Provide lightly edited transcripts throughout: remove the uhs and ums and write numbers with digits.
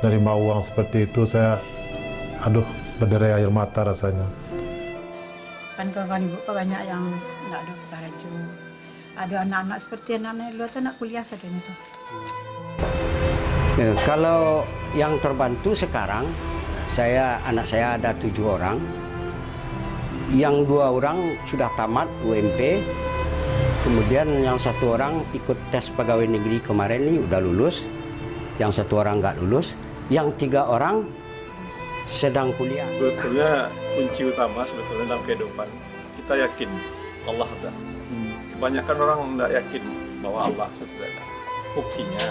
nerima uang seperti itu, saya aduh berderai air mata rasanya. Kan kawan ibu kan banyak yang nggak ada baju, ada anak-anak seperti anak-anak luar tuh anak kuliah saja itu. Kalau yang terbantu sekarang, anak saya ada 7 orang, yang 2 orang sudah tamat UMP, kemudian yang 1 orang ikut tes pegawai negeri kemarin ini udah lulus, yang 1 orang nggak lulus, yang 3 orang sedang kuliah. Sebetulnya kunci utama sebetulnya dalam kehidupan kita yakin Allah ada. Kebanyakan orang tidak yakin bahwa Allah itu ada. Buktinya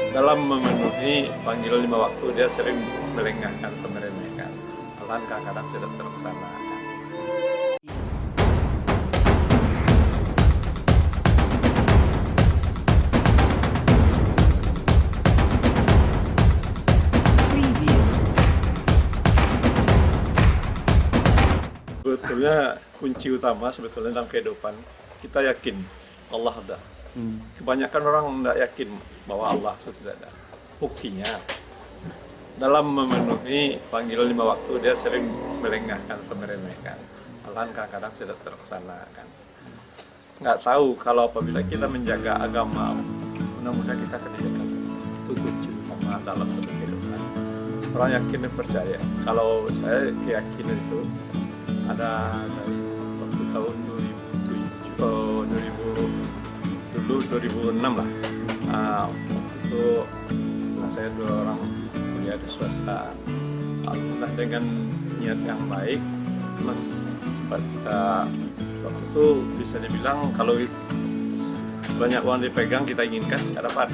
dalam memenuhi panggilan 5 waktu dia sering melengahkan, meremehkan. Malahan kadang-kadang tidak terlaksana. Sebetulnya kunci utama sebetulnya dalam kehidupan kita yakin Allah ada. Kebanyakan orang tidak yakin bahwa Allah itu tidak ada. Buktinya dalam memenuhi panggilan 5 waktu dia sering melengahkan, meremehkan. Malahan kadang-kadang tidak terlaksana. Nggak tahu kalau apabila kita menjaga agama, mudah-mudahan kita akan dijaga. Itu kunci utama dalam kehidupan. Orang yakin dan percaya. Kalau saya keyakinan itu ada dari waktu tahun 2006 lah. Waktu itu saya 2 orang kuliah di swasta. Alhamdulillah dengan niat yang baik, sempat waktu itu bisa dibilang kalau banyak uang dipegang kita inginkan nggak dapat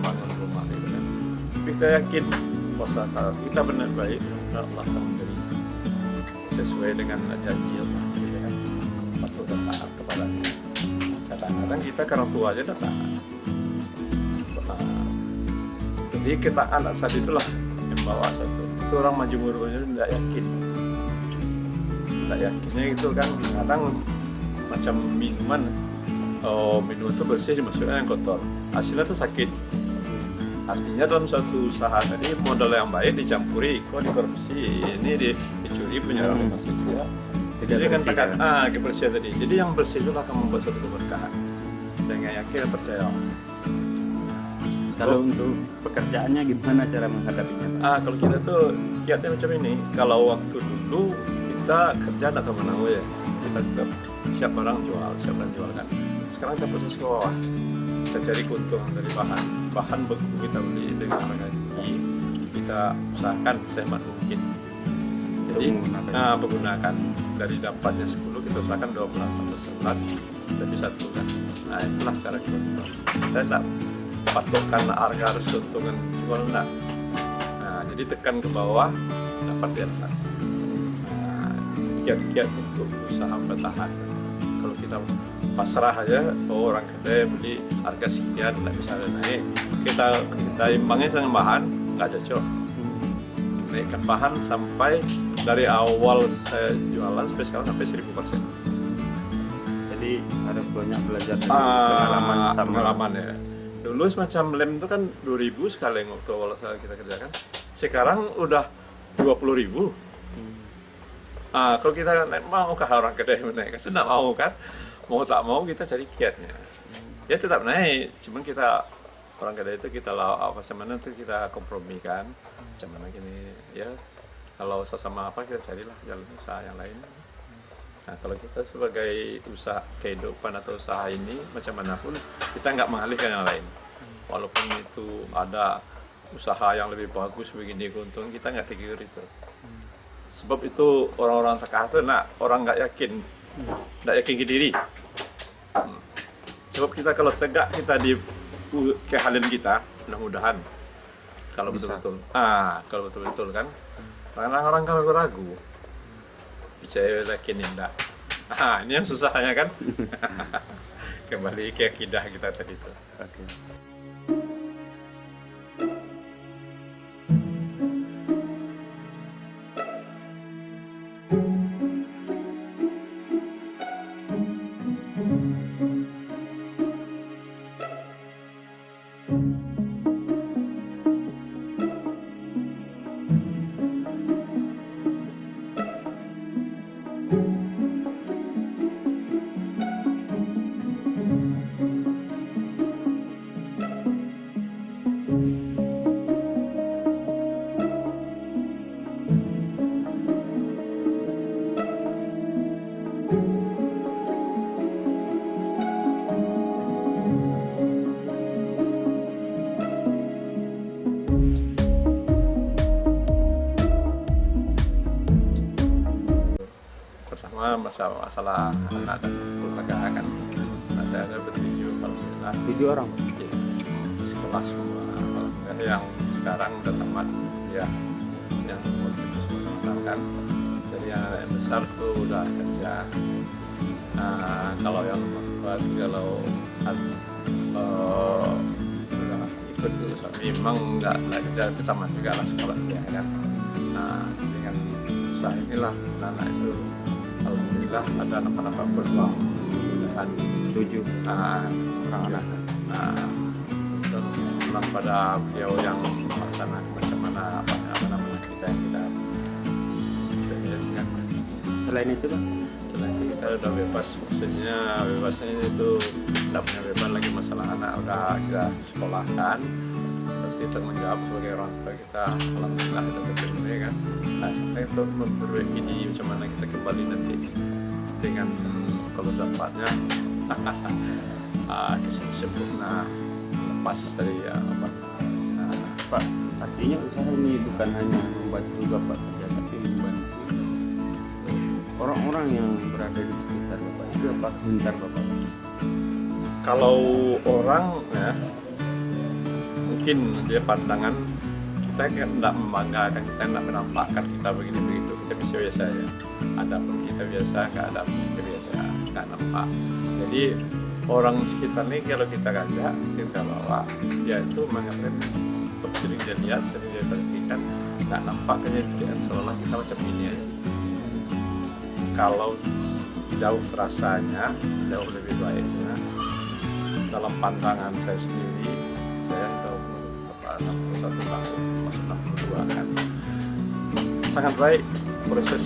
bangun rumah gitu kan. Tapi kita yakin bahwa kalau kita benar baik, Allah akan memberi sesuai dengan janji Allah, gitu kan. Patuh dan taat kepadanya. Kadang-kadang kita karena tua aja dah taat. Jadi kita anak tadi itulah yang bawa satu. Itu orang majemurnya tidak yakin. Tidak yakinnya itu kan kadang macam minuman. Oh, minum itu bersih dimasukkan yang kotor. Hasilnya itu sakit. Artinya dalam suatu usaha tadi modal yang baik dicampuri, kok dikorupsi, ini dicuri punya orang masih dia. Jadi kan kebersihan tadi. Jadi yang bersih itu akan membuat suatu keberkahan. Dengan yakin dan percaya. Kalau untuk pekerjaannya gimana cara menghadapinya? Kalau kita tuh kiatnya macam ini. Kalau waktu dulu kita kerja tidak kemana ya. Kita tetap siap barang jual, siap barang jual kan. Sekarang kita proses ke bawah. Kita cari keuntungan dari bahan beku kita beli dengan harga tinggi, kita usahakan sehemat mungkin. Jadi menggunakan dari dapatnya 10 kita usahakan 12 atau 11 jadi 1 kan. Nah itulah cara kita. Kita tidak patokkan harga harus keuntungan jual enggak. Nah jadi tekan ke bawah dapat di atas. Nah, kiat-kiat untuk usaha bertahan. Kalau kita pasrah aja, orang kedai beli harga sekian nggak bisa naik, kita imbangnya dengan bahan nggak cocok. Naikkan bahan sampai dari awal saya jualan sampai sekarang sampai 1000%. Jadi harus banyak belajar dari pengalaman ya. Dulu semacam lem itu kan 2000 sekali yang waktu awal kita kerjakan. Sekarang udah 20.000. Kalau kita mau ke orang kedai menaikkan, itu nggak mau kan? Mau tak mau kita cari kiatnya. Dia tetap naik, cuman kita orang kedai itu kita macam mana itu kita kompromikan, macam mana gini ya. Kalau sesama apa kita carilah jalan usaha yang lain. Nah kalau kita sebagai usaha kehidupan atau usaha ini macam manapun kita nggak mengalihkan yang lain. Walaupun itu ada usaha yang lebih bagus begini keuntungan, kita nggak tergiur itu. Sebab itu orang-orang terkaya itu orang nggak yakin ke diri. Sebab kita kalau tegak kita di keahlian kita, mudah-mudahan kalau betul-betul, kalau betul-betul kan, orang-orang kalau ragu, percaya yakin enggak. Ini yang susahnya kan. Kembali ke akidah kita tadi itu. Okay. masalah anak dan keluarga kan. Nah, saya ada bertujuh, alhamdulillah. 7 orang. Ya, sekolah semua, alhamdulillah yang sekarang udah tamat ya, yang umur 7 kan. Jadi yang besar tuh udah kerja. Nah, kalau yang tua tuh kalau udah ikut lulusan memang nggak kerja, tapi tamat juga lah sekolah ya kan. Nah, dengan usaha inilah anak itu alhamdulillah ada anak-anak berkembang dan 7 orang anak. nah dan senang pada beliau yang melaksanakan macam mana apa namanya kita yang kita kan. Selain itu Pak, Selain itu kita udah bebas, maksudnya bebasnya itu tidak punya beban lagi masalah anak, udah kita sekolahkan, berarti tanggung jawab sebagai orang tua kita alhamdulillah itu terpenuhi kan. Nah sampai untuk memperbaiki ini macam mana kita kembali nanti dengan kalau dapatnya kesan sempurna lepas dari apa. Nah, Pak, artinya usaha ini bukan hanya membantu Bapak saja, tapi membantu orang-orang yang berada di sekitar Bapak. Itu apa komentar Bapak? kalau orang ya mungkin dia pandangan kita kan tidak membanggakan, kita tidak menampakkan kita begini begitu, kita biasa ya. Ada pun kita biasa, nggak ada pun kita biasa, nggak nampak. Jadi orang sekitar nih kalau kita ajak, kita bawa, dia itu mengerti, sering dia lihat, sering dia perhatikan, nggak nampak kenyataannya seolah kita macam ini aja. Kalau jauh rasanya, jauh lebih baiknya dalam pandangan saya sendiri, saya tahu 61 tahun, masuk 62 kan, sangat baik proses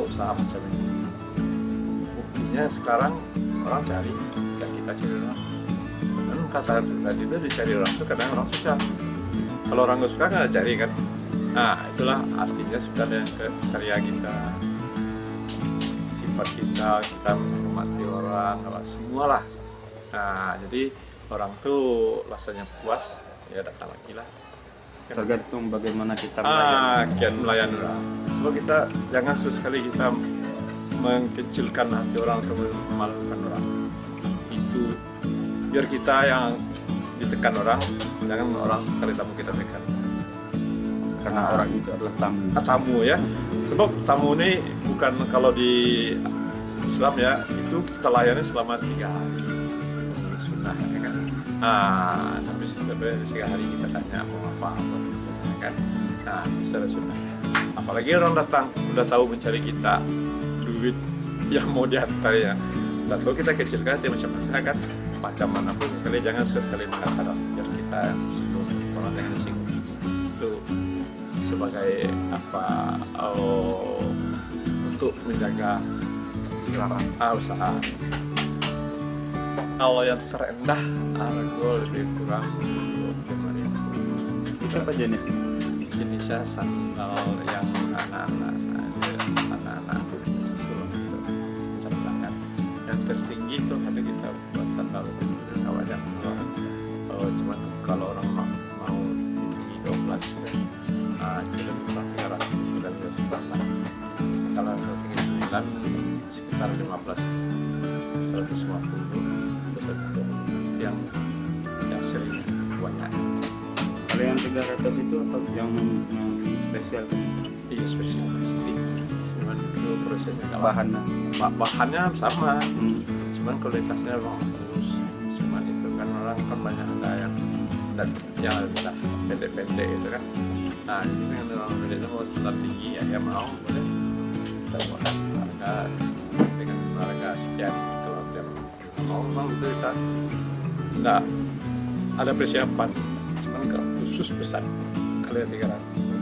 usaha macam ini. Buktinya sekarang orang cari, kan kita cari orang. Dan kata tadi itu dicari orang itu kadang orang suka. Kalau orang nggak suka nggak cari kan. Nah itulah artinya sudah dengan karya kita, sifat kita menghormati orang, semualah. Nah jadi orang tuh rasanya puas, ya datang lagi lah. Tergantung bagaimana kita melayani. Kian melayani orang. Sebab kita jangan sesekali kita mengkecilkan hati orang atau memalukan orang. Itu biar kita yang ditekan orang, jangan orang sekali tamu kita tekan. Karena orang itu adalah tamu. Tamu ya. Sebab tamu ini bukan kalau di Islam ya, itu kita layani selama 3 hari. Sunnah ya kan. Habis 3 hari kita tanya mau apa ya kan. Nah, secara sunnah. Apalagi orang datang udah tahu mencari kita duit yang mau diantar ya. Dan kalau kita kecilkan dia macam mana kan, macam manapun sekali jangan sekali mengasar biar kita singgung orang jangan disinggung. Itu sebagai apa untuk menjaga usaha. Kalau yang terendah harga lebih kurang 25.000. Itu apa jenisnya sandal yang anak-anak susul itu cerdakan. Yang tertinggi itu ada kita buat sandal itu nggak banyak orang. Cuma kalau orang mau tinggi 12 itu lebih kurang 300 sudah pasang. Kalau tinggi 9 sekitar 15 150 itu yang sering banyak. Kalau yang 300 itu atau yang spesial? Iya spesial pasti. Cuman itu prosesnya bahannya sama, cuman kualitasnya memang bagus. Cuman itu kan orang kan banyak ada yang udah pendek-pendek itu kan. Nah ini kan orang pendek itu mau standar tinggi ya mau boleh kita buat harga dengan harga sekian. Kalau dia mau memang itu kita nggak ada persiapan, cuman khusus besar kalian 300.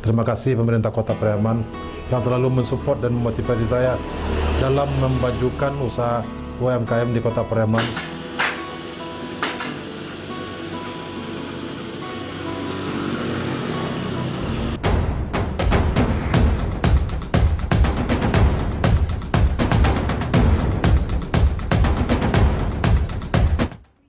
Terima kasih pemerintah Kota Pariaman yang selalu mensupport dan memotivasi saya dalam memajukan usaha UMKM di Kota Pariaman.